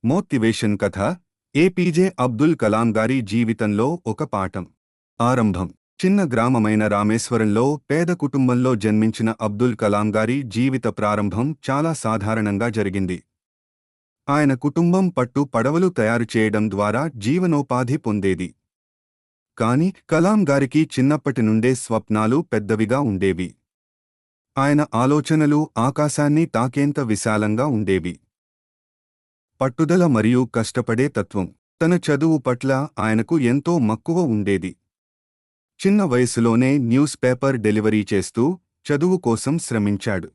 Motivation కథ APJ Abdul Kalam గారి జీవితంలో ఒక పాఠం. ఆరంభం. చిన్న గ్రామమైన రామేశ్వరంలో పేద కుటుంబంలో జన్మించిన అబ్దుల్ కలాం గారి జీవిత ప్రారంభం చాలా సాధారణంగా జరిగింది. ఆయన కుటుంబం పట్టు పడవలు తయారు చేయడం ద్వారా జీవనోపాధి పొందేది. కాని కలాం గారికి చిన్నప్పటి నుండే స్వప్నాలు పెద్దవిగా ఉండేవి. ఆయన ఆలోచనలు ఆకాశాన్ని తాకేంత విశాలంగా ఉండేవి. పట్టుదల మరియు కష్టపడే తత్వం. తన చదువు పట్ల ఆయనకు ఎంతో మక్కువ ఉండేది. చిన్న వయసులోనే న్యూస్ పేపర్ డెలివరీ చేస్తూ చదువు కోసం శ్రమించాడు.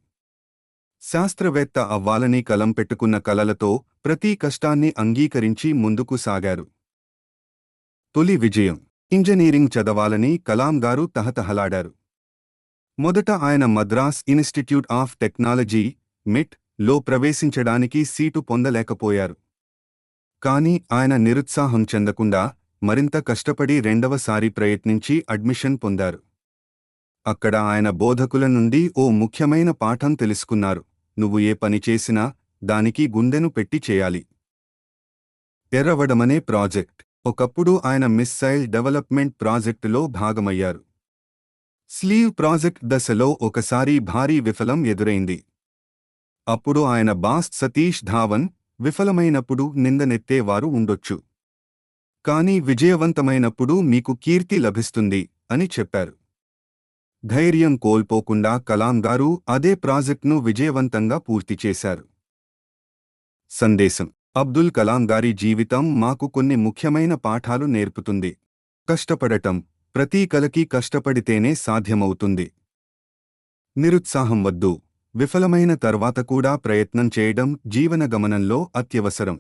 శాస్త్రవేత్త అవ్వాలని కలం పెట్టుకున్న కలలతో ప్రతి కష్టాన్ని అంగీకరించి ముందుకు సాగారు. తొలి విజయం. ఇంజనీరింగ్ చదవాలని కలాం గారు తహతహలాడారు. మొదట ఆయన మద్రాస్ ఇన్స్టిట్యూట్ ఆఫ్ టెక్నాలజీ మిట్ లో ప్రవేశించడానికి సీటు పొందలేకపోయారు. కాని ఆయన నిరుత్సాహం చెందకుండా మరింత కష్టపడి రెండవసారి ప్రయత్నించి అడ్మిషన్ పొందారు. అక్కడ ఆయన బోధకుల నుండి ఓ ముఖ్యమైన పాఠం తెలుసుకున్నారు. నువ్వు ఏ పని చేసినా దానికి గుండెను పెట్టి చేయాలి. ఎర్రవడమనే ప్రాజెక్ట్. ఒకప్పుడు ఆయన మిస్సైల్ డెవలప్మెంట్ ప్రాజెక్టులో భాగమయ్యారు. స్లీవ్ ప్రాజెక్ట్ దశలో ఒకసారి భారీ విఫలం ఎదురైంది. అప్పుడు ఆయన బాస్ సతీష్ ధావన్, విఫలమైనప్పుడు నిందనెత్తేవారు ఉండొచ్చు, కానీ విజయవంతమైనప్పుడు మీకు కీర్తి లభిస్తుంది అని చెప్పారు. ధైర్యం కోల్పోకుండా కలాం గారు అదే ప్రాజెక్టును విజయవంతంగా పూర్తి చేశారు. సందేశం. అబ్దుల్ కలాం గారి జీవితం మాకు కొన్ని ముఖ్యమైన పాఠాలు నేర్పుతుంది. కష్టపడటం. ప్రతి కలకి కష్టపడితేనే సాధ్యమవుతుంది. నిరుత్సాహం వద్దు. విఫలమైన తర్వాత కూడా ప్రయత్నం చేయడం జీవన గమనంలో అత్యవసరం.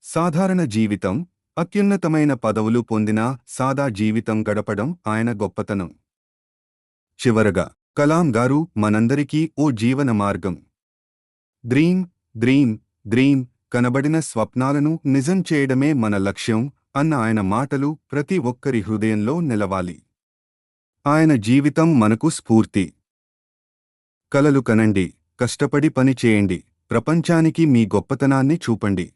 సాధారణ జీవితం. అత్యున్నతమైన పదవులు పొందినా సాదా జీవితం గడపడం ఆయన గొప్పతనం. చివరగా, కలాం గారు మనందరికీ ఓ జీవన మార్గం. డ్రీమ్ డ్రీమ్ డ్రీమ్ కనబడిన స్వప్నాలను నిజం చేయడమే మన లక్ష్యం అన్న ఆయన మాటలు ప్రతి ఒక్కరి హృదయంలో నిలవాలి. ఆయన జీవితం మనకు స్ఫూర్తి. కలలు కనండి, కష్టపడి పని చేయండి, ప్రపంచానికి మీ గొప్పతనాన్ని చూపండి.